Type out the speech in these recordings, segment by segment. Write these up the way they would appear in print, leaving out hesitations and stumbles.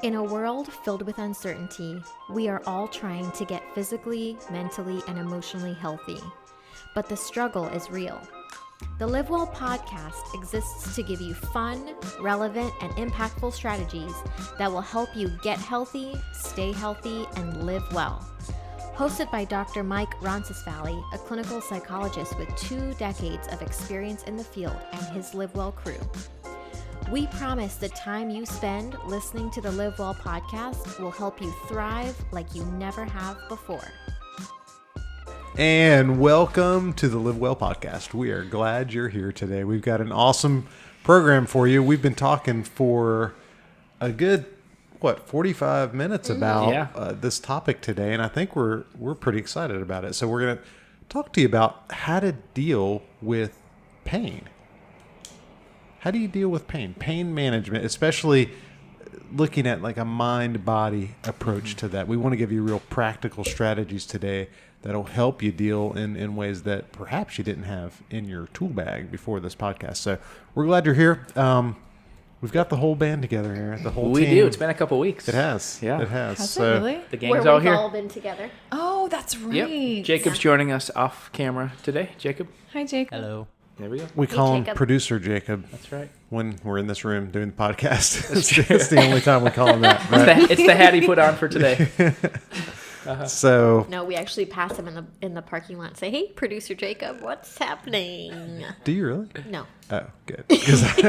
In a world filled with uncertainty, we are all trying to get physically, mentally, and emotionally healthy. But the struggle is real. The LiveWell Podcast exists to give you fun, relevant, and impactful strategies that will help you get healthy, stay healthy, and live well. Hosted by Dr. Mike Roncesvalles, a clinical psychologist with 2 decades of experience in the field, and his LiveWell crew. We promise the time you spend listening to the LiveWell Podcast will help you thrive like you never have before. And welcome to the LiveWell Podcast. We are glad you're here today. We've got an awesome program for you. We've been talking for a good, 45 minutes about this topic today, and I think we're pretty excited about it. So we're going to talk to you about how to deal with pain. How do you deal with pain? Pain management, especially looking at like a mind-body approach to that. We want to give you real practical strategies today that'll help you deal in ways that perhaps you didn't have in your tool bag before this podcast. So we're glad you're here. We've got the whole band together here. The whole team. We do. It's been a couple weeks. It has. Yeah. It has. Has So it really? The gang's all here. We've all been together. Oh, that's right. Yep. Jacob's joining us off camera today. Jacob. Hi, Jacob. Hello. There we go. we call him Jacob. Producer Jacob That's right. when we're in this room doing the podcast. It's the only time we call him that. Right? It's the hat he put on for today. So No, we actually pass him in the parking lot and say, "Hey, Producer Jacob, what's happening?" do you really? No. Oh, good. Because I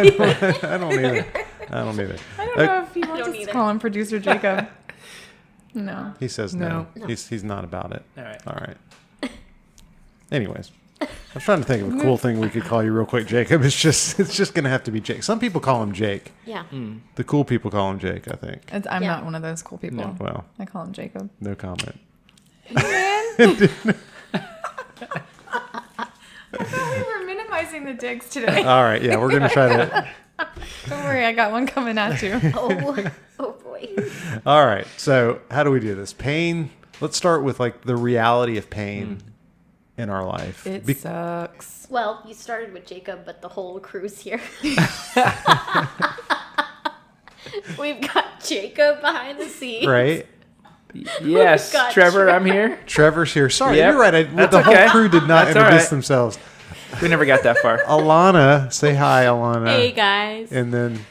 don't either. I don't either. I don't know if he wants don't us to either. call him Producer Jacob. No. He says no. No. He's not about it. All right. All right. Anyways, I was trying to think of a cool thing we could call you real quick, Jacob. It's just gonna have to be Jake. Some people call him Jake. Yeah. The cool people call him Jake, I think. I'm Yeah. not one of those cool people. No. Well, I call him Jacob. no comment. I thought we were minimizing the digs today. All right, yeah, we're gonna try to. Don't worry, I got one coming at you. Oh boy. All right, so how do we do this? Pain. Let's start with like the reality of pain in our life. It Be- sucks. Well, you started with Jacob, but the whole crew's here. We've got Jacob behind the scenes. right. Yes, got Trevor, I'm here. Trevor's here. Sorry, Yep. you're right. That's The whole okay. crew did not That's all introduce right. themselves. We never got that far. Alana, say hi, Alana. Hey guys. And then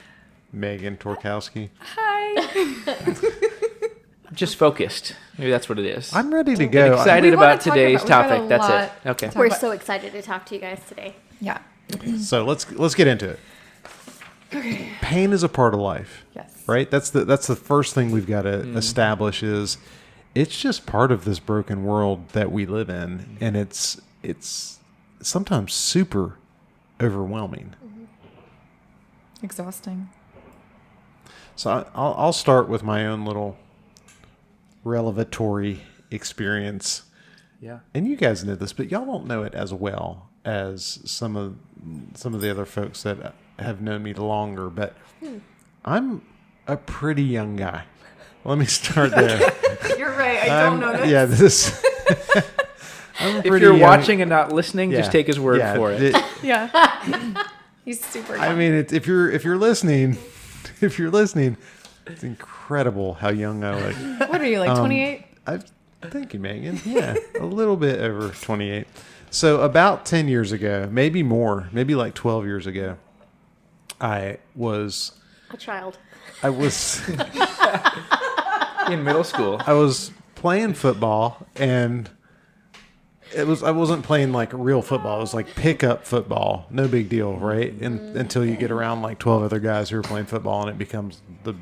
Megan Torkowski. Hi. Just focused. Maybe that's what it is. I'm ready to Get go. excited We wanna about talk today's about- we've got topic. a That's lot it. Okay. to We're about- so excited to talk to you guys today. Yeah. So let's get into it. Okay. Pain is a part of life, Yes. right? That's the first thing we've got to establish is it's just part of this broken world that we live in, and it's sometimes super overwhelming. Exhausting. So I'll start with my own little revelatory experience. Yeah. And you guys know this, but y'all don't know it as well as some of the other folks that have known me longer. But I'm a pretty young guy. Let me start there. You're right. I don't know this. Yeah, this. I'm a If pretty you're young- watching and not listening, yeah, just take his word yeah, for it. Yeah. He's super young. I mean, if you're listening, it's incredible how young I look. What are you, like 28? Thank you, Megan. Yeah, a little bit over 28. So about 10 years ago, maybe more, maybe like 12 years ago, I was A child. In middle school. I was playing football, and I wasn't playing like real football. It was like pickup football. No big deal, right? And until you get around like 12 other guys who are playing football, and it becomes the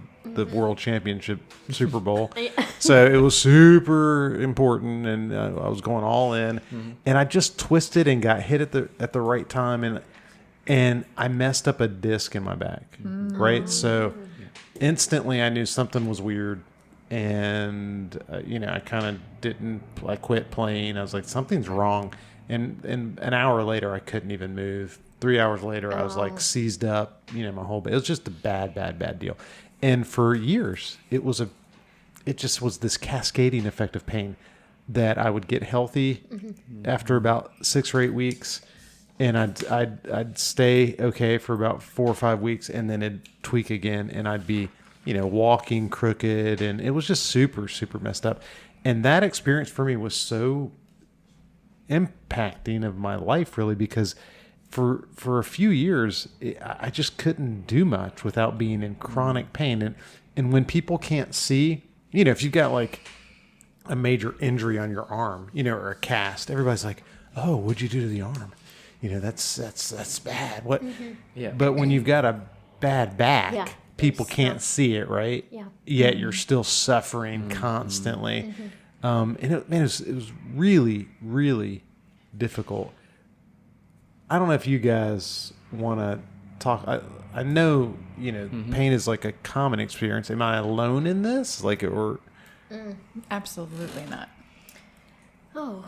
world championship Super Bowl. So it was super important, and I was going all in, and I just twisted and got hit at the right time, and I messed up a disc in my back, right? So instantly I knew something was weird. And, I kind of I quit playing. I was like, something's wrong. And an hour later, I couldn't even move. 3 hours later, I was like seized up, my whole body. It was just a bad deal. And for years, it just was this cascading effect of pain that I would get healthy after about 6 or 8 weeks. And I'd stay okay for about 4 or 5 weeks, and then it'd tweak again, and I'd be, walking crooked, and it was just super, super messed up. And that experience for me was so impacting of my life, really, because for a few years, I just couldn't do much without being in chronic pain. And when people can't see, if you've got like a major injury on your arm, or a cast, everybody's like, "Oh, what'd you do to the arm?" That's bad. What? Mm-hmm. Yeah. But when you've got a bad back, Yeah. people can't see it, right? Yeah. Yet you're still suffering constantly. And it was really, really difficult. I don't know if you guys want to talk. I know, pain is like a common experience. Am I alone in this? Absolutely not. Oh,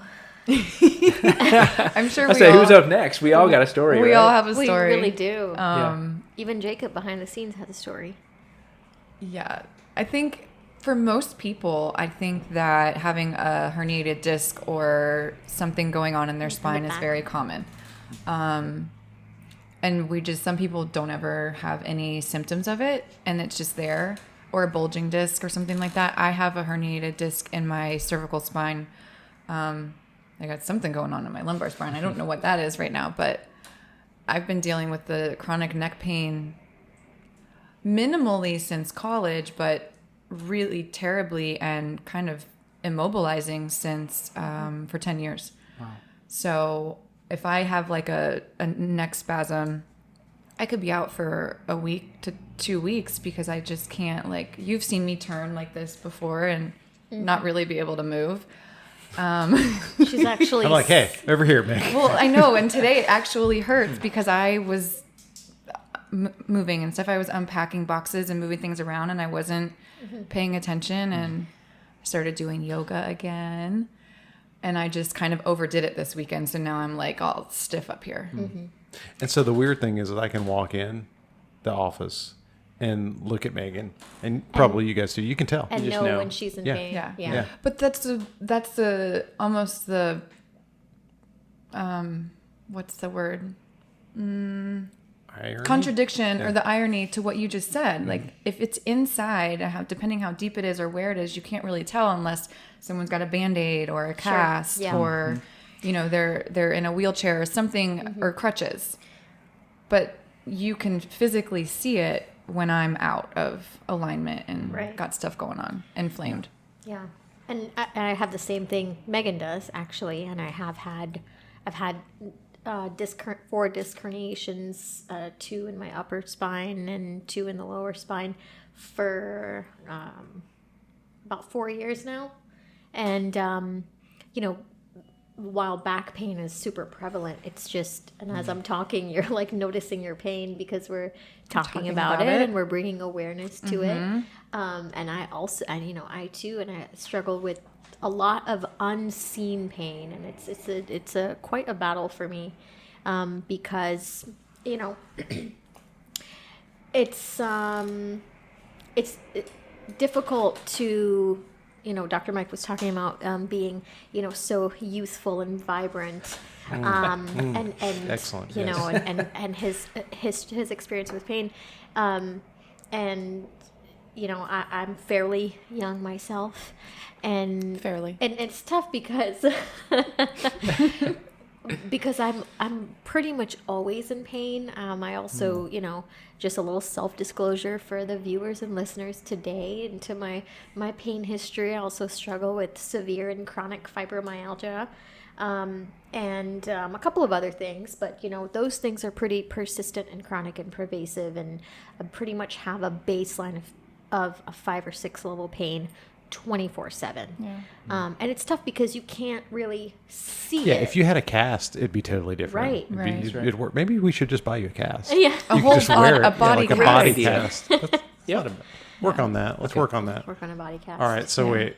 I'm sure I say, who's up next? We all got a story. we right? all have a we story. really do. Yeah. Even Jacob behind the scenes has a story. Yeah. I think for most people, I think that having a herniated disc or something going on in their spine is back. very common. And some people don't ever have any symptoms of it, and it's just there, or a bulging disc or something like that. I have a herniated disc in my cervical spine. I got something going on in my lumbar spine. I don't know what that is right now, but I've been dealing with the chronic neck pain minimally since college, but really terribly and kind of immobilizing since for 10 years. Wow. So if I have like a neck spasm, I could be out for a week to 2 weeks because I just can't, like, you've seen me turn like this before and not really be able to move. She's actually. I'm like, hey, over here, man. Well, I know. And today it actually hurts because I was moving and stuff. I was unpacking boxes and moving things around, and I wasn't paying attention, and started doing yoga again. And I just kind of overdid it this weekend. So now I'm like all stiff up here. Mm-hmm. And so the weird thing is that I can walk in the office and look at Megan, and probably you guys too. You can tell. and You just know know. when she's in Yeah. pain. Yeah. Yeah. But that's almost the, what's the word? Irony? Contradiction Yeah. or the irony to what you just said. Like if it's inside, depending how deep it is or where it is, you can't really tell unless someone's got a Band-Aid or a cast Yeah. or, they're in a wheelchair or something or crutches. But you can physically see it when I'm out of alignment and Right. got stuff going on, inflamed. Yeah, and I have the same thing Megan does actually, and I've had 4 disc herniations, 2 in my upper spine and 2 in the lower spine for about 4 years now, and while back pain is super prevalent, it's just, and as I'm talking, you're like noticing your pain because we're talking about it and we're bringing awareness to it. And I also, I too, and I struggle with a lot of unseen pain, and it's quite a battle for me, because it's difficult to. Dr. Mike was talking about being, so youthful and vibrant, and Excellent, you yes. know, and his experience with pain, and I'm fairly young myself, and Fairly. and it's tough because because I'm pretty much always in pain. I also, just a little self-disclosure for the viewers and listeners today into my pain history. I also struggle with severe and chronic fibromyalgia, and a couple of other things. But, those things are pretty persistent and chronic and pervasive, and I pretty much have a baseline of a 5 or 6 level pain 24/7. Yeah. And it's tough because you can't really see Yeah, it. if you had a cast, it'd be totally different. Right. It'd Right. be- That's right. it'd work. Maybe we should just buy you a cast. Yeah. A You whole could just wear a it, body like a cast. body idea. cast. Work on that. Let's work on that. Work on a body cast. All right. So Yeah. wait,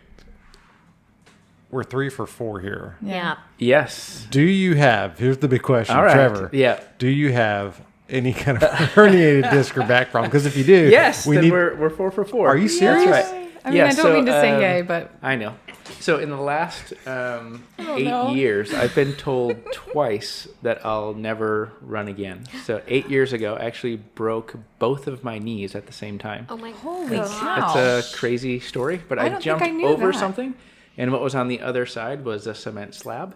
we're 3 for 4 here. Yeah. Yes. Do you have? Here's the big question, All right. Trevor. Yeah. Do you have any kind of herniated disc or back problem? Because if you do, Yes. we then need. we're 4 for 4. Are you serious? That's right. I mean, Yeah, I don't so, mean to say yay, but I know. So in the last 8 years, I've been told twice that I'll never run again. So 8 years ago, I actually broke both of my knees at the same time. Oh my Holy God. cow. That's a crazy story, but I I don't think jumped I knew over that. something, and what was on the other side was a cement slab,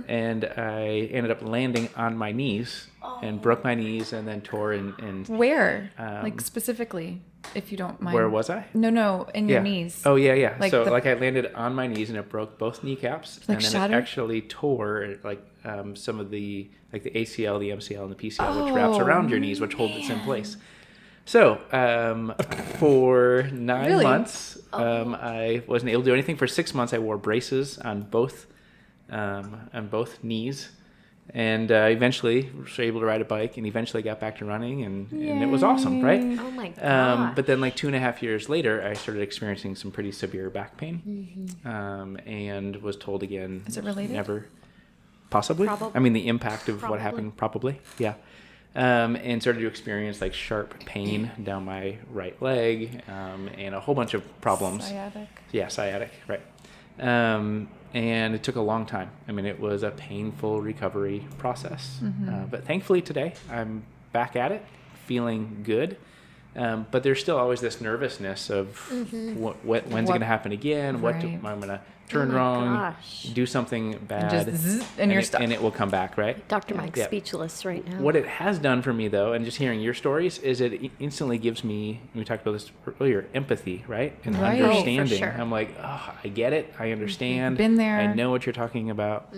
and I ended up landing on my knees and broke my knees, and then tore in Where? Like specifically, if you don't mind. where was I? No, in your knees. Oh yeah. Like So the- I landed on my knees and it broke both kneecaps, Like and then shattered? it actually tore like some of the like the ACL, the MCL, and the PCL, which wraps around your knees, which holds it in place. So for 9 Really? months, I wasn't able to do anything. For 6 months, I wore braces on both knees. And eventually was able to ride a bike, and eventually got back to running, and it was awesome, right? Oh my God. But then, like 2.5 years later, I started experiencing some pretty severe back pain, and was told again. Is it related? Never, possibly. I mean, the impact of what happened, probably, yeah. And started to experience like sharp pain down my right leg, and a whole bunch of problems. Sciatic. Yeah, sciatic, right. And it took a long time. I mean, it was a painful recovery process. But thankfully today, I'm back at it, feeling good. But there's still always this nervousness of when's it going to happen again? What am I going to turn wrong? gosh. Do something bad? just zzz, and you're stuck. And it will come back, right? Dr. Mike's Yeah. speechless right now. What it has done for me, though, and just hearing your stories, is it instantly gives me, we talked about this earlier, empathy, right? And Right. Oh, for understanding. sure. I'm like, oh, I get it. I understand. Been there. I know what you're talking about.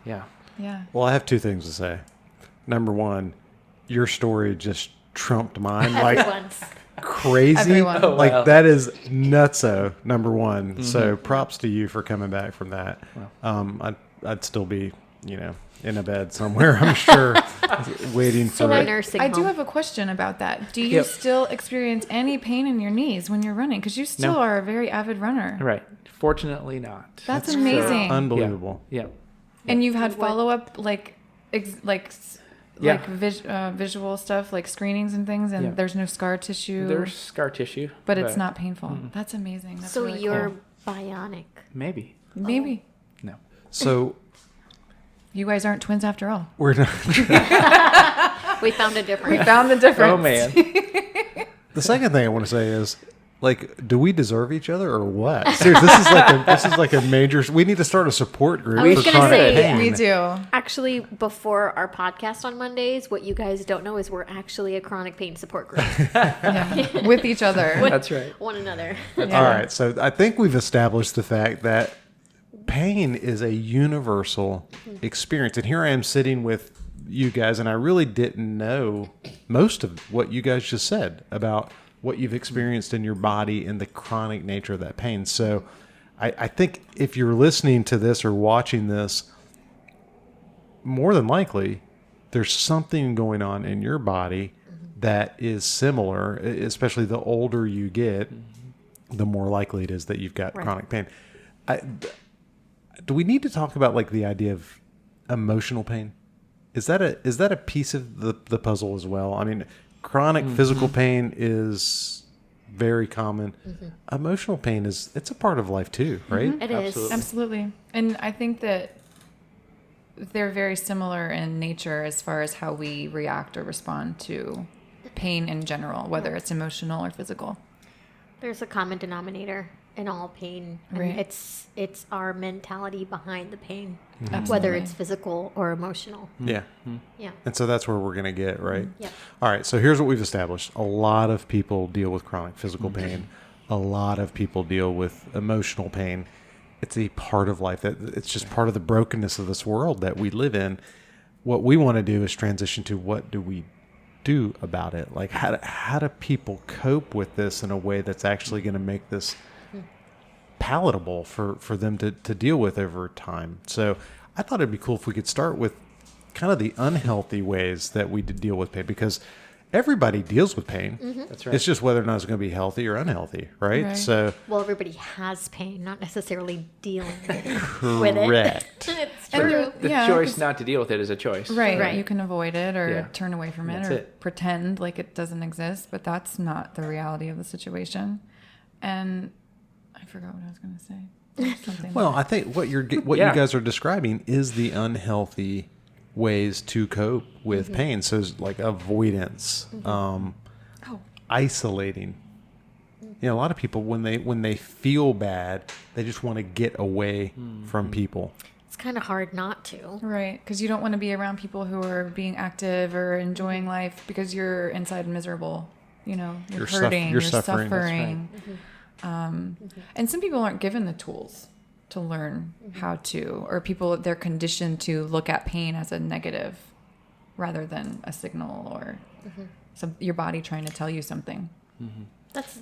Yeah. Yeah. Well, I have two things to say. Number one, your story just trumped mine like Everyone's. crazy. Everyone. Oh, like wow. that is nutso. Number one. So props to you for coming back from that. I'd still be, in a bed somewhere, I'm sure, waiting So for a it. nursing I do home. have a question about that. Do you Yep. still experience any pain in your knees when you're running? Because you still No. are a very avid runner. Right. Fortunately not. That's amazing. Unbelievable. Yeah. And you've had follow up Yeah. visual stuff like screenings and things, and Yeah. there's no scar tissue, There's scar tissue. but it's not painful. That's amazing. That's So really you're cool. bionic. Maybe. Maybe No. So you guys aren't twins after all. we're not. We found a difference. We found the difference. Oh, man. The second thing I want to say is, like, do we deserve each other or what? Seriously, this is like a major. We need to start a support group I was for gonna chronic say, pain. We do. Actually, before our podcast on Mondays, what you guys don't know is we're actually a chronic pain support group. Yeah. With each other. That's right. One another. All right, so I think we've established the fact that pain is a universal experience, and here I am sitting with you guys, and I really didn't know most of what you guys just said about what you've experienced in your body and the chronic nature of that pain. So I think if you're listening to this or watching this, more than likely there's something going on in your body that is similar, especially the older you get, the more likely it is that you've got chronic pain. Do we need to talk about like the idea of emotional pain? Is that a piece of the puzzle as well? I mean, chronic physical pain is very common. Emotional pain it's a part of life too, right? It is. Absolutely. Absolutely. And I think that they're very similar in nature as far as how we react or respond to pain in general, whether it's emotional or physical. There's a common denominator in all pain. And Right. it's our mentality behind the pain, whether Absolutely. it's physical or emotional. Yeah. Yeah. And so that's where we're going to get, right? Yep. All right. So here's what we've established. A lot of people deal with chronic physical pain. A lot of people deal with emotional pain. It's a part of life. It's just part of the brokenness of this world that we live in. What we want to do is transition to what do we do about it? Like how do people cope with this in a way that's actually going to make this palatable for them to deal with over time. So I thought it'd be cool if we could start with kind of the unhealthy ways that we deal with pain, because everybody deals with pain. That's right. It's just whether or not it's going to be healthy or unhealthy, right? Right. So Well, everybody has pain, not necessarily dealing with it. correct. It's And true. The yeah, choice 'cause- not to deal with it is a choice. Right. Right. You can avoid it or Yeah. turn away from it That's or it. pretend like it doesn't exist, but that's not the reality of the situation. And I forgot what I was going to say. Something Well, like I think what you guys are describing is the unhealthy ways to cope with pain. So it's like avoidance, isolating. You know, a lot of people when they feel bad, they just want to get away from people. It's kind of hard not to. right, because you don't want to be around people who are being active or enjoying life because you're inside miserable. You know, you're hurting, you're suffering. That's right. And some people aren't given the tools to learn how to, or people, they're conditioned to look at pain as a negative rather than a signal or your body trying to tell you something. That's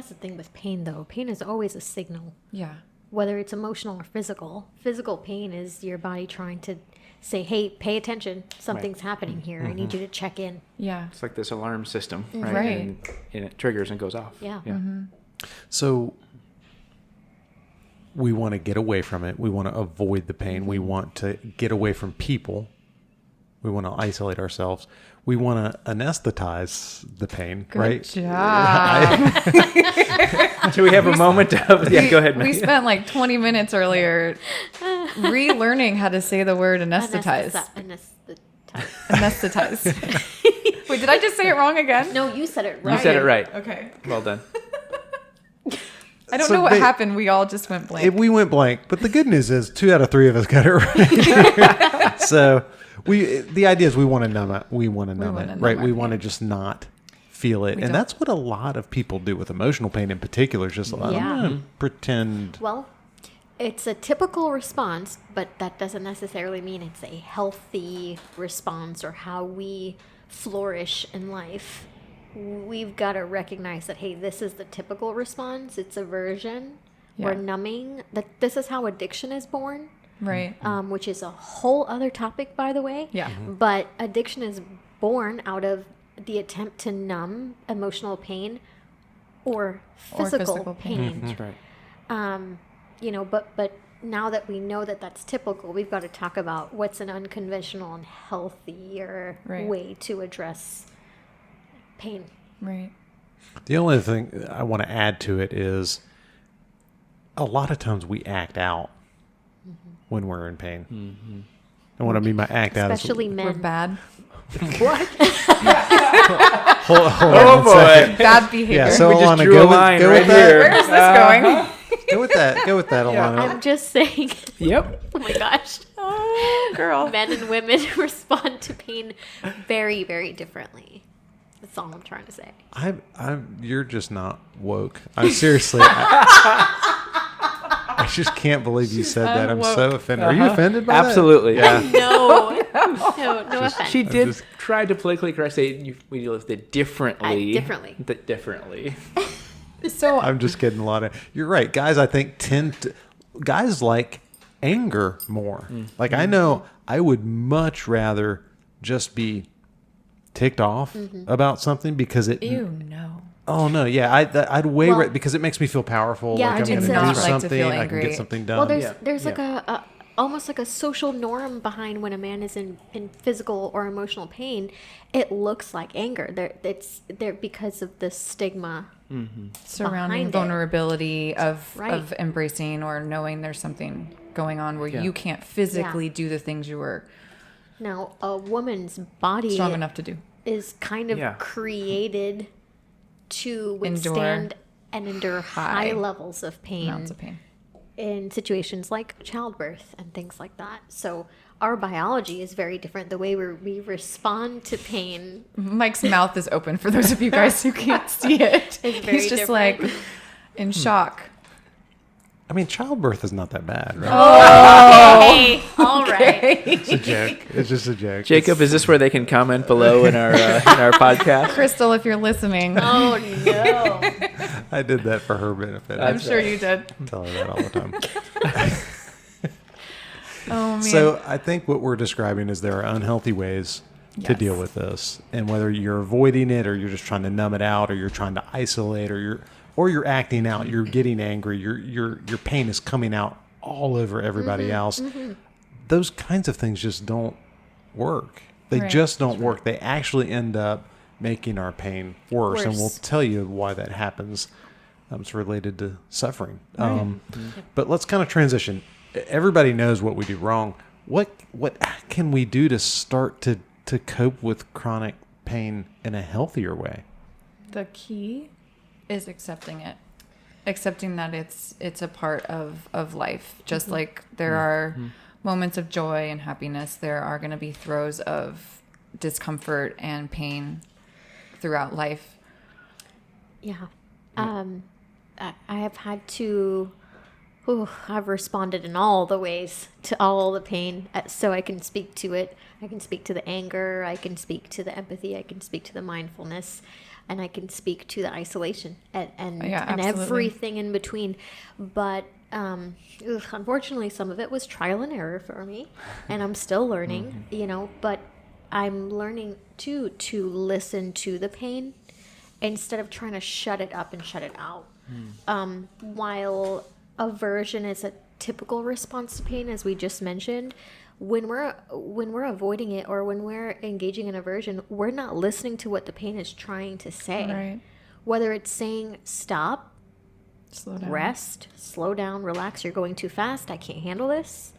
the thing with pain, though. Pain is always a signal, Yeah. whether it's emotional or physical. Physical pain is your body trying to say, hey, pay attention. Something's happening here. I need you to check in. Yeah. It's like this alarm system, right? Right. And it triggers and goes off. Yeah. So we want to get away from it. We want to avoid the pain. We want to get away from people. We want to isolate ourselves. We want to anesthetize the pain, Good right? job. So we have a moment of... Yeah, go ahead, We Maggie. spent like 20 minutes earlier relearning how to say the word anesthetize. Anesthetize. Wait, did I just say it wrong again? No, you said it right. You said it right. Okay. Well done. I don't So know what they- happened. We all just went blank. We went blank, but the good news is 2 out of 3 of us got it right. So the idea is we want to numb it. We want to numb wanna it, numb right? our We pain. want to just not feel it. We And don't- that's what a lot of people do with emotional pain in particular. Is just I'm Yeah. going to pretend. Well, it's a typical response, but that doesn't necessarily mean it's a healthy response or how we flourish in life. We've got to recognize that, hey, this is the typical response. It's aversion. We're Yeah. numbing. That this is how addiction is born, Right. which is a whole other topic, by the way. Yeah. But addiction is born out of the attempt to numb emotional pain or physical pain. That's right. You know, but now that we know that that's typical, we've got to talk about what's an unconventional and healthier Right. way to address pain. Right. The only thing I want to add to it is a lot of times we act out when we're in pain. And what I mean by act out Especially is... We're men. bad. What? Hold Oh, on one second. Bad behavior. Yeah, so We just Alana, drew go a line with right that. here. Where is this going? Go with that. Go with that, Alana. I'm just saying. Yep. Oh my gosh. Oh, girl. Men and women respond to pain very, very differently. That's all I'm trying to say. You're just not woke. I'm seriously. I just can't believe you said that. I'm so offended. Are you offended by Absolutely. that? Yeah. No offense. She did just- try to politically correct, say we deal with it differently. Differently. Differently. So I'm just kidding. You're right. Guys, I think guys like anger more. Like I know I would much rather just be ticked off about something because it. ew, no. Oh no, yeah, I'd Well, because it makes me feel powerful. yeah, like I I'm do going to not do like to something. feel I can angry. get something done. Well, Yeah. there's like Yeah. a almost like a social norm behind when a man is in physical or emotional pain. It looks like anger. It's there because of the stigma. Surrounding behind it. vulnerability of Right. embracing or knowing there's something going on where you can't physically do the things you were Now, a woman's body strong enough to do. is kind of Yeah. created to Endure withstand and endure high high levels of pain Amounts of pain. in situations like childbirth and things like that. So our biology is very different. The way we respond to pain. Mike's mouth is open for those of you guys who can't see it. It's very He's just different. like in shock. I mean, childbirth is not that bad, right? Hey, all right. It's a joke. It's just a joke. Jacob, is this where they can comment below in our podcast? Crystal, if you're listening, Oh no. I did that for her benefit. I'm I sure you did. tell her that all the time. Oh man. So I think what we're describing is there are unhealthy ways to Yes. deal with this, and whether you're avoiding it or you're just trying to numb it out, or you're trying to isolate, or you're acting out, you're getting angry, your pain is coming out all over everybody else. Those kinds of things just don't work. They Right. just don't work. They actually end up making our pain worse, and we'll Worse. tell you why that happens It's related to suffering. Right. But let's kind of transition. Everybody knows what we do wrong. What can we do to start to cope with chronic pain in a healthier way? The key is accepting it. Accepting that it's a part of life. Just like there are moments of joy and happiness, there are going to be throes of discomfort and pain throughout life. Yeah. I have had to, I've responded in all the ways to all the pain, so I can speak to it. I can speak to the anger, I can speak to the empathy, I can speak to the mindfulness, and I can speak to the isolation and everything in between. But unfortunately, some of it was trial and error for me, and I'm still learning, but I'm learning to listen to the pain instead of trying to shut it up and shut it out. While aversion is a typical response to pain, as we just mentioned, when we're avoiding it or when we're engaging in aversion, we're not listening to what the pain is trying to say. Right. Whether it's saying stop, Slow down. rest, slow down, relax, you're going too fast, I can't handle this.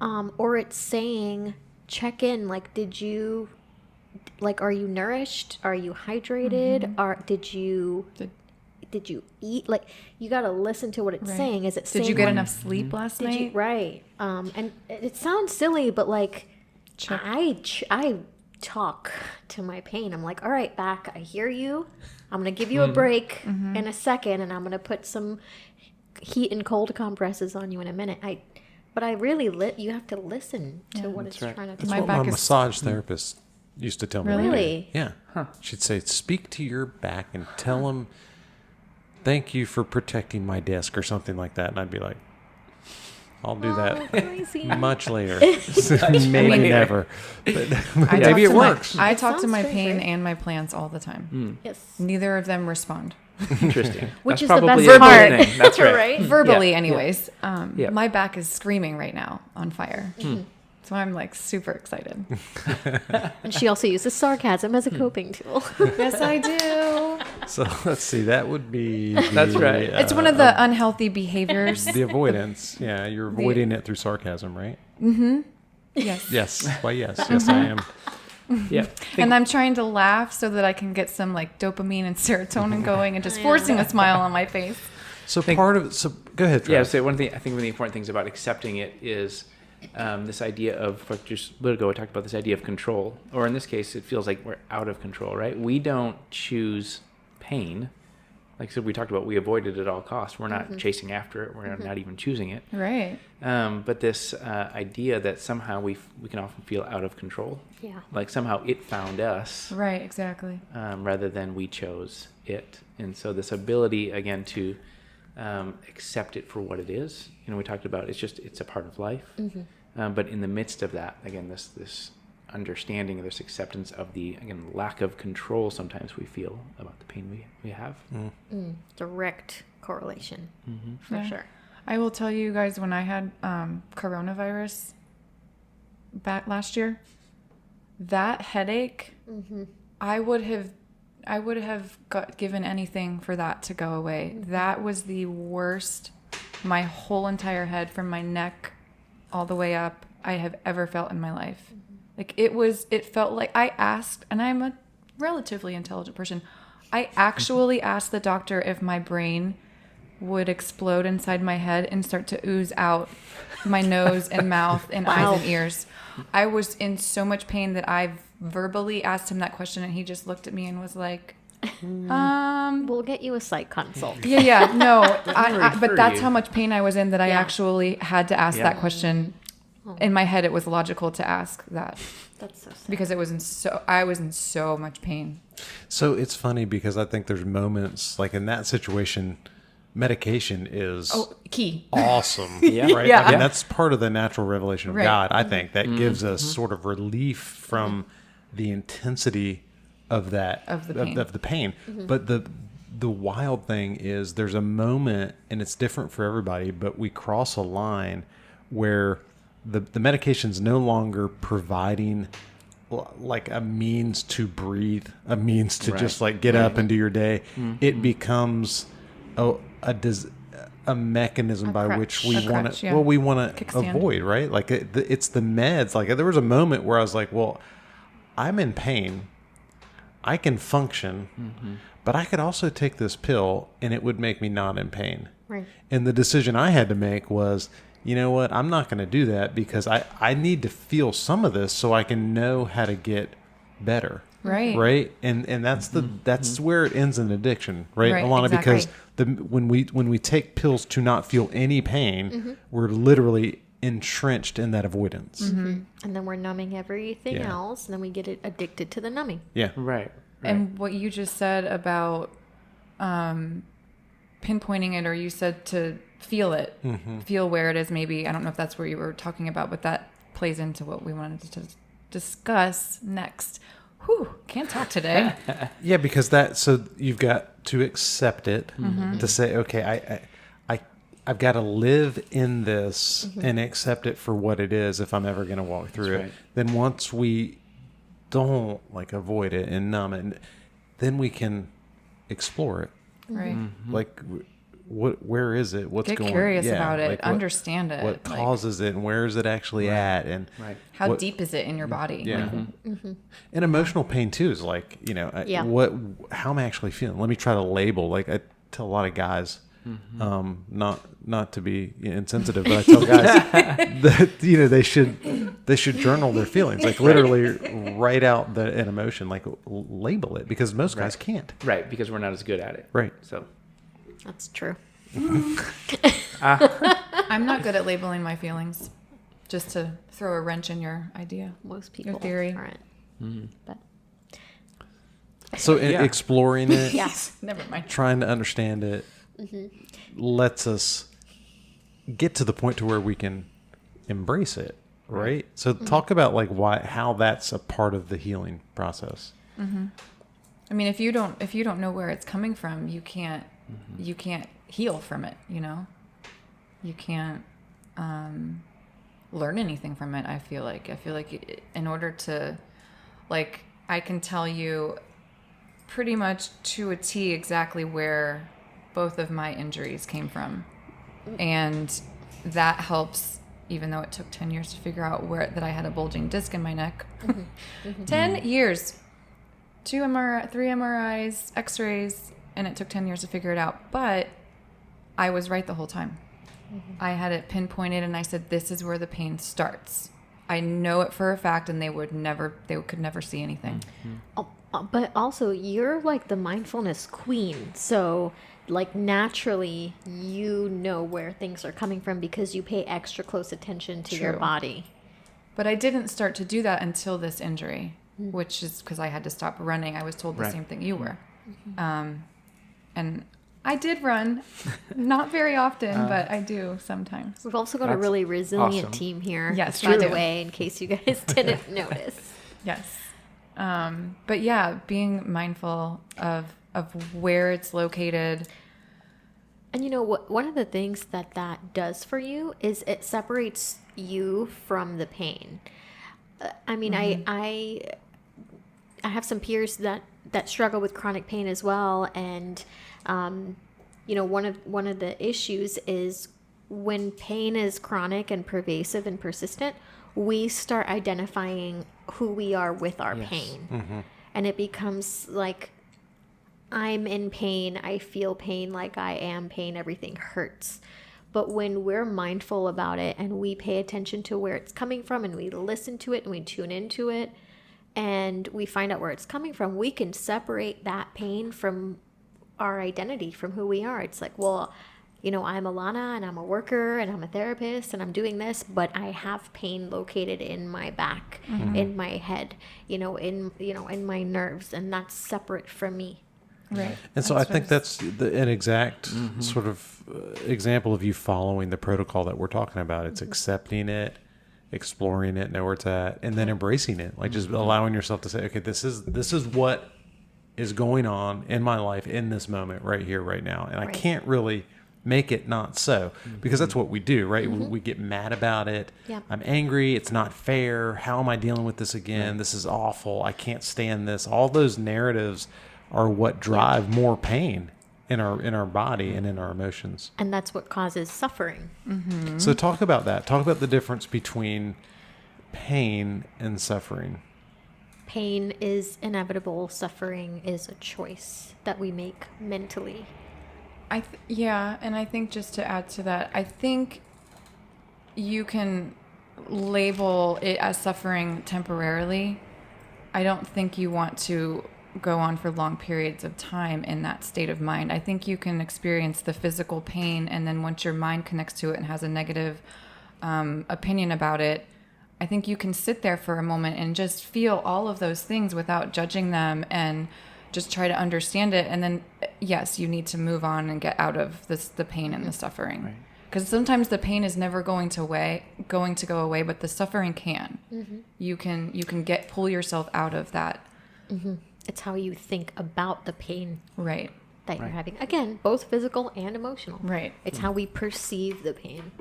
Or it's saying check in, like, are you nourished? Are you hydrated? Did you eat? Like, you got to listen to what it's saying. Is it saying, did you get enough sleep last night? Right. And it sounds silly, but like, I talk to my pain. I'm like, all right, back. I hear you. I'm going to give you a break in a second, and I'm going to put some heat and cold compresses on you in a minute. But I really you have to listen to what it's trying to That's tell. what my massage therapist used to tell me. Really? Yeah. She'd say, speak to your back and tell him, thank you for protecting my disc or something like that. And I'd be like, I'll do that crazy. much later. Maybe never. But maybe it works. I talk to my strange, pain right? and my plants all the time. Yes. Neither of them respond. Interesting. Which That's is the probably best a good part. thing. That's right. Right? Verbally, Yeah. anyways. Yeah. My back is screaming right now on fire. So I'm like super excited. And she also uses sarcasm as a coping tool. Yes, I do. So let's see. That would be. That's right. It's one of the unhealthy behaviors. The avoidance. Yeah. You're avoiding it through sarcasm, right? Yes. Yes. Why, yes. Yes, I am. Yeah. And I'm trying to laugh so that I can get some like dopamine and serotonin going and just forcing a smile on my face. So part of it. So go ahead. Yeah. Travis. So one of the important things about accepting it is this idea of, just a little ago, I talked about this idea of control, or in this case, it feels like we're out of control, right? We don't choose pain. Like I said, we talked about, we avoid it at all costs. We're not chasing after it. We're not even choosing it. Right. But this idea that somehow we can often feel out of control. Yeah. Like somehow it found us. Right, exactly. Rather than we chose it. And so this ability, again, to accept it for what it is. We talked about it's a part of life. But in the midst of that, again, this understanding of this acceptance of the, again, lack of control sometimes we feel about the pain we have. Direct correlation, for sure. I will tell you guys, when I had coronavirus back last year, that headache, I would have given anything for that to go away. That was the worst, my whole entire head from my neck all the way up, I have ever felt in my life. Like it felt like I asked, and I'm a relatively intelligent person, I actually asked the doctor if my brain would explode inside my head and start to ooze out my nose and mouth and eyes and ears. I was in so much pain that I verbally asked him that question, and he just looked at me and was like, We'll get you a psych consult. yeah, no, worry but for that's you. how much pain I was in that I Yeah. actually had to ask that question. In my head, it was logical to ask that That's so sad. because I was in so much pain. So it's funny because I think there's moments like in that situation, medication is Key. awesome. Yeah. Right. Yeah. I mean, that's part of the natural revelation of Right. God. I think that gives us sort of relief from the intensity of that Of the pain. of the pain. But the wild thing is there's a moment, and it's different for everybody, but we cross a line where the medication's no longer providing like a means to breathe, a means to Right. just like get up and do your day. It becomes a mechanism by crutch. which we A want crutch, to, yeah. well, we want to Kickstand. avoid, right? Like it's the meds. Like there was a moment where I was like, well, I'm in pain. I can function, but I could also take this pill and it would make me not in pain. Right. And the decision I had to make was, you know what? I'm not going to do that because I need to feel some of this so I can know how to get better. Right. Right. And that's where it ends in addiction, right, Right, Alana? exactly. Because when we take pills to not feel any pain, we're literally entrenched in that avoidance. And then we're numbing everything Yeah. else, and then we get it addicted to the numbing. Yeah. Right. And what you just said about pinpointing it, or you said to feel it, feel where it is. Maybe I don't know if that's where you were talking about, but that plays into what we wanted to discuss next. Whew, can't talk today. Yeah, because so you've got to accept it, to say, okay, I've got to live in this and accept it for what it is if I'm ever going to walk through That's it. right. Then once we don't avoid it and numb it, then we can explore it. Right. Like, where is it? What's Get going on? curious about it. Like Understand it. What like, causes it and where is it actually at? And Right. how what- deep is it in your body? Yeah. Like, And emotional pain too is like, Yeah. how am I actually feeling? Let me try to label. Like I tell a lot of guys, not to be insensitive, but I tell guys that they should journal their feelings, like literally write out an emotion, like label it, because most guys can't. Right. Because we're not as good at it. Right. So. That's true. I'm not good at labeling my feelings. Just to throw a wrench in your idea. Most people theory. aren't. But So Yeah. exploring it, yes. Never mind. trying to understand it, lets us get to the point to where we can embrace it, right? So talk about like how that's a part of the healing process. I mean, if you don't know where it's coming from, you can't heal from it. You can't learn anything from it. I feel like in order to, like, I can tell you pretty much to a T exactly where both of my injuries came from, and that helps. Even though it took 10 years to figure out that I had a bulging disc in my neck. 10 years. 3 MRIs, x-rays, and it took 10 years to figure it out. But I was right the whole time. I had it pinpointed, and I said, this is where the pain starts. I know it for a fact, and they could never see anything. But also, you're like the mindfulness queen. So, like, naturally, you know where things are coming from because you pay extra close attention to your True. body. But I didn't start to do that until this injury, which is because I had to stop running. I was told the Right. same thing you were. And I did run, not very often, but I do sometimes. We've also got a That's really resilient awesome. team here. Yes, by we the do. way, in case you guys didn't notice. Yes. But yeah, being mindful of where it's located. And you know what? One of the things that does for you is it separates you from the pain. I mean, I have some peers that struggle with chronic pain as well, and one of the issues is when pain is chronic and pervasive and persistent, we start identifying who we are with our pain, and it becomes like, I'm in pain, I feel pain, like I am pain, everything hurts. But when we're mindful about it and we pay attention to where it's coming from and we listen to it and we tune into it and we find out where it's coming from, we can separate that pain from our identity, from who we are. It's like, well, I'm Alana and I'm a worker and I'm a therapist and I'm doing this, but I have pain located in my back, in my head, in my nerves, and that's separate from me. Right. And so I think that's an exact sort of example of you following the protocol that we're talking about. It's accepting it, exploring it, know where it's at, and then embracing it. Like just allowing yourself to say, okay, this is what is going on in my life in this moment right here, right now. And I can't really make it not so, because that's what we do, right? We get mad about it. Yeah. I'm angry. It's not fair. How am I dealing with this again? This is awful. I can't stand this. All those narratives are what drive more pain. in our body and in our emotions. And that's what causes suffering. Mm-hmm. So talk about that. Talk about the difference between pain and suffering. Pain is inevitable. Suffering is a choice that we make mentally. And I think just to add to that, I think you can label it as suffering temporarily. I don't think you want to go on for long periods of time in that state of mind. I think you can experience the physical pain, and then once your mind connects to it and has a negative opinion about it, I think you can sit there for a moment and just feel all of those things without judging them and just try to understand it. And then, yes, you need to move on and get out of the pain and the suffering. Right. Because sometimes the pain is never going to go away, but the suffering can. Mm-hmm. You can pull yourself out of that. Mm-hmm. It's how you think about the pain Right. that you're having. Again, both physical and emotional. Right. It's how we perceive the pain.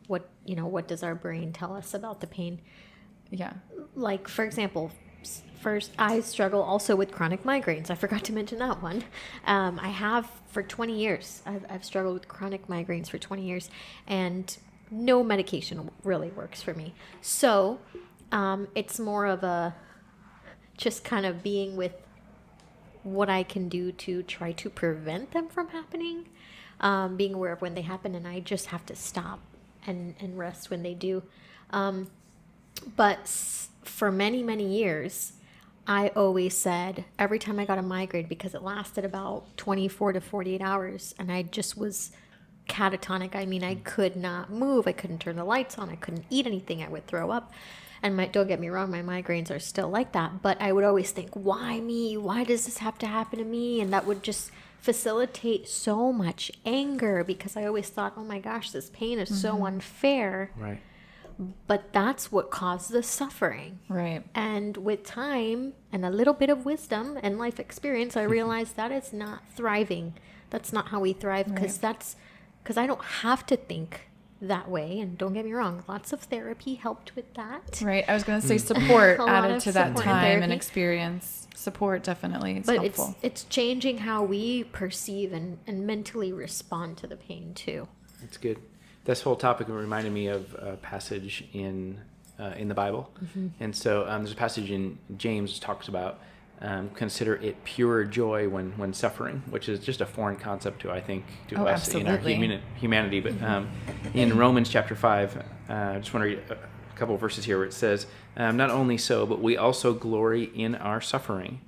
What does our brain tell us about the pain? Yeah. Like, for example, first, I struggle also with chronic migraines. I forgot to mention that one. I have for 20 years. I've struggled with chronic migraines for 20 years, and no medication really works for me. So it's more of a just kind of being with what I can do to try to prevent them from happening, being aware of when they happen, and I just have to stop and rest when they do. But for many, many years, I always said, every time I got a migraine, because it lasted about 24 to 48 hours, and I just was catatonic. I mean, I could not move. I couldn't turn the lights on. I couldn't eat anything. I would throw up. And don't get me wrong, my migraines are still like that. But I would always think, why me? Why does this have to happen to me? And that would just facilitate so much anger, because I always thought, oh my gosh, this pain is so unfair. Right. But that's what caused the suffering. Right. And with time and a little bit of wisdom and life experience, I realized that is not thriving. That's not how we thrive, because I don't have to think that way. And don't get me wrong, lots of therapy helped with that. Right. I was going to say support added to that support time and experience. Support, definitely. It's helpful. It's changing how we perceive and mentally respond to the pain too. That's good. This whole topic reminded me of a passage in the Bible. Mm-hmm. And so there's a passage in James that talks about consider it pure joy when suffering, which is just a foreign concept to, I think, to us absolutely. in our humanity. But in Romans chapter 5, I just want to read a couple of verses here where it says, not only so, but we also glory in our suffering.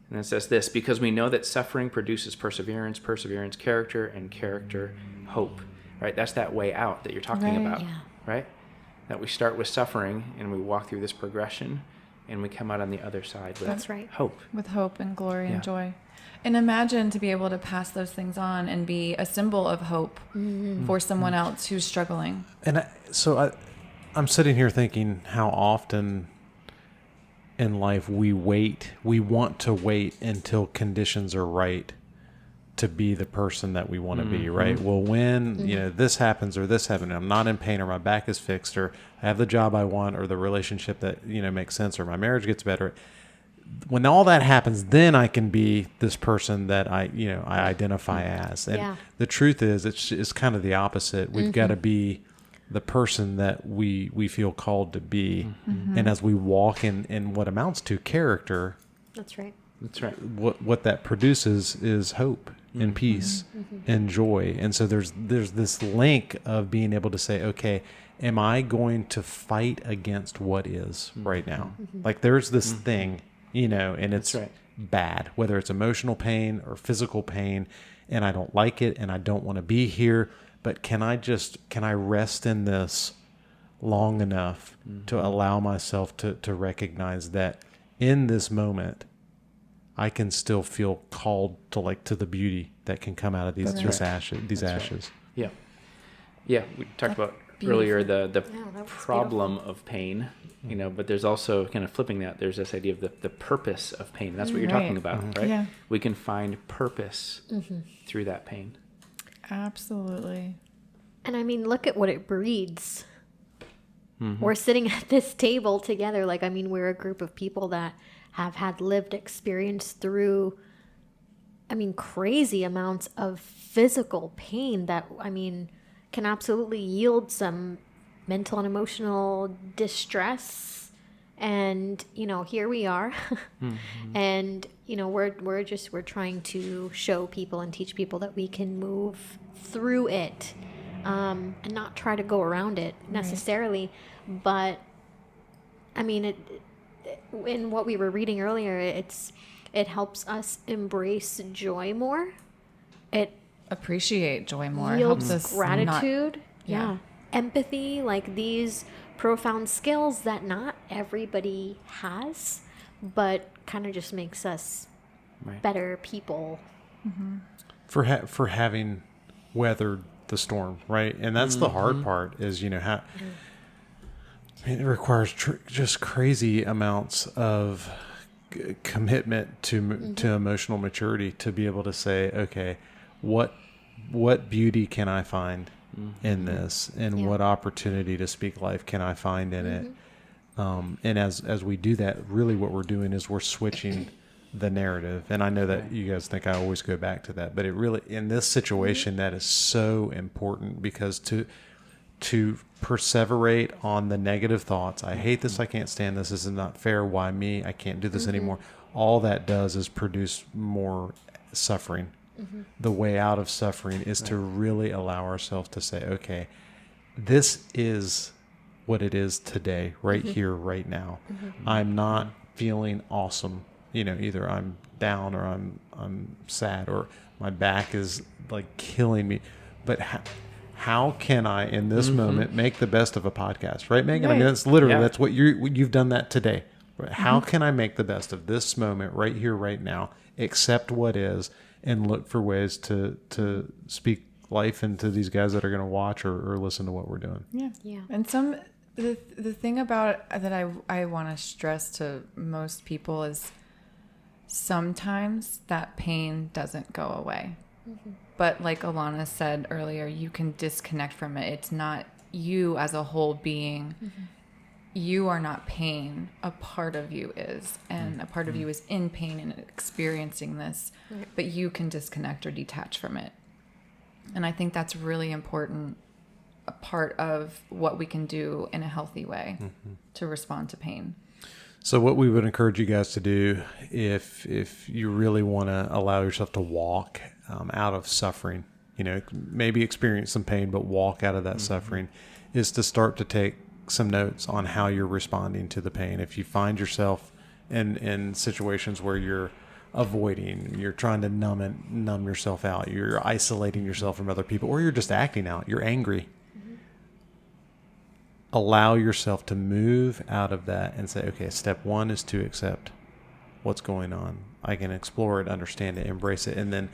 And it says this, because we know that suffering produces perseverance, perseverance, character, and character, hope. Right? That's that way out that you're talking about. Yeah. Right? That we start with suffering and we walk through this progression and we come out on the other side with That's right. hope. With hope and glory and joy. And imagine to be able to pass those things on and be a symbol of hope for someone else who's struggling. And I'm sitting here thinking how often in life we want to wait until conditions are right to be the person that we want to be, right? Well, when this happens or this happens, I'm not in pain, or my back is fixed, or I have the job I want, or the relationship that makes sense, or my marriage gets better. When all that happens, then I can be this person that I identify as. And the truth is, it's kind of the opposite. We've got to be the person that we feel called to be, and as we walk in what amounts to character, That's right. That's right. What that produces is hope and peace and joy. And so there's this link of being able to say, okay, am I going to fight against what is right now? Like there's this thing, and it's bad, whether it's emotional pain or physical pain, and I don't like it and I don't want to be here, but can I rest in this long enough to allow myself to recognize that in this moment I can still feel called to the beauty that can come out of these ashes. Right. Yeah. We talked about earlier the problem of pain, but there's also kind of flipping that. There's this idea of the purpose of pain. That's what you're talking about, right? Yeah. We can find purpose through that pain. Absolutely. And I mean, look at what it breeds. We're sitting at this table together. We're a group of people that have had lived experience through crazy amounts of physical pain that, can absolutely yield some mental and emotional distress. And, here we are. And, we're trying to show people and teach people that we can move through it, and not try to go around it necessarily. But, in what we were reading earlier, it helps us embrace joy more. It appreciate joy more. Yields helps us gratitude. Yeah. Empathy, like these profound skills that not everybody has, but kind of just makes us better people. For having weathered the storm, right? And that's the hard part is, how it requires just crazy amounts of commitment to emotional maturity to be able to say, okay, what beauty can I find in this, and what opportunity to speak life can I find in it? And as we do that, really what we're doing is we're switching the narrative. And I know that you guys think I always go back to that, but it really, in this situation, that is so important, because to perseverate on the negative thoughts, I hate this, I can't stand this is not fair, why me, I can't do this anymore, all that does is produce more suffering. The way out of suffering is to really allow ourselves to say, okay, this is what it is today, right here, right now. I'm not feeling awesome. Either I'm down or I'm sad, or my back is like killing me. But how can I, in this moment, make the best of a podcast, right, Megan? Right. That's literally, that's what you've done that today. Right? How can I make the best of this moment right here, right now, accept what is, and look for ways to speak life into these guys that are going to watch or listen to what we're doing. Yeah. And the thing about that I want to stress to most people is sometimes that pain doesn't go away. But like Alana said earlier, you can disconnect from it. It's not you as a whole being. You are not pain. A part of you is. And a part of you is in pain and experiencing this. But you can disconnect or detach from it. And I think that's really important, a part of what we can do in a healthy way to respond to pain. So what we would encourage you guys to do, if you really want to allow yourself to walk out of suffering, maybe experience some pain, but walk out of that suffering, is to start to take some notes on how you're responding to the pain. If you find yourself in situations where you're avoiding, you're trying to numb yourself out, you're isolating yourself from other people, or you're just acting out, you're angry, allow yourself to move out of that and say, okay, step one is to accept what's going on. I can explore it, understand it, embrace it, and then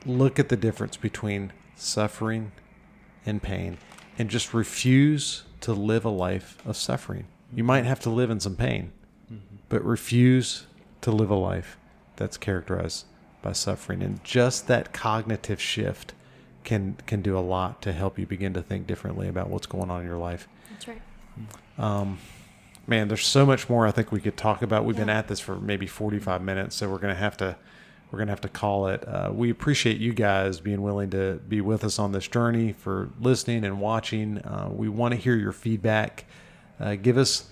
look at the difference between suffering and pain, and just refuse to live a life of suffering. You might have to live in some pain, but refuse to live a life that's characterized by suffering. And just that cognitive shift can do a lot to help you begin to think differently about what's going on in your life. That's right. Man, there's so much more I think we could talk about. We've been at this for maybe 45 minutes, so we're gonna have to call it. We appreciate you guys being willing to be with us on this journey, for listening and watching. We want to hear your feedback. Give us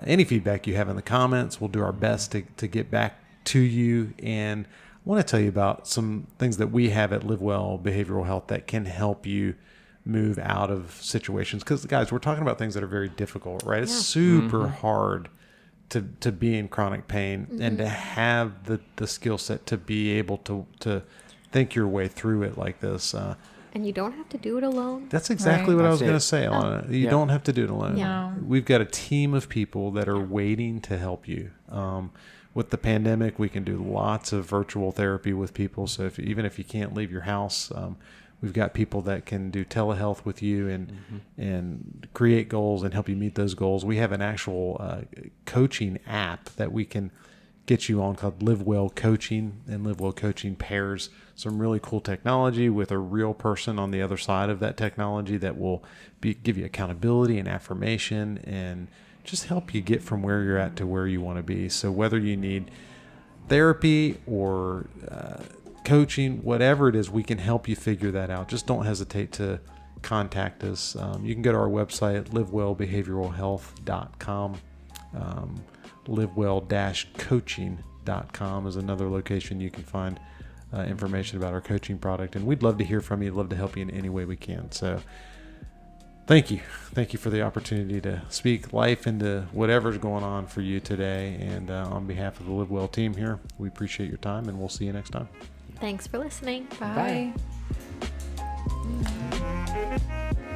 any feedback you have in the comments. We'll do our best to get back to you. And I want to tell you about some things that we have at LiveWell Behavioral Health that can help you move out of situations. Because, guys, we're talking about things that are very difficult, right? It's super hard to be in chronic pain and to have the skill set to be able to think your way through it like this. And you don't have to do it alone. That's exactly what I was going to say, Alana. You don't have to do it alone. Yeah. We've got a team of people that are waiting to help you. With the pandemic, we can do lots of virtual therapy with people. So even if you can't leave your house, we've got people that can do telehealth with you and create goals and help you meet those goals. We have an actual coaching app that we can get you on called LiveWell Coaching, and LiveWell Coaching pairs some really cool technology with a real person on the other side of that technology that will give you accountability and affirmation and just help you get from where you're at to where you want to be. So whether you need therapy or coaching, whatever it is, we can help you figure that out. Just don't hesitate to contact us. You can go to our website, livewellbehavioralhealth.com. livewell-coaching.com is another location you can find information about our coaching product. And we'd love to hear from you. Love to help you in any way we can. So thank you. Thank you for the opportunity to speak life into whatever's going on for you today. And on behalf of the LiveWell team here, we appreciate your time, and we'll see you next time. Thanks for listening. Bye. Bye.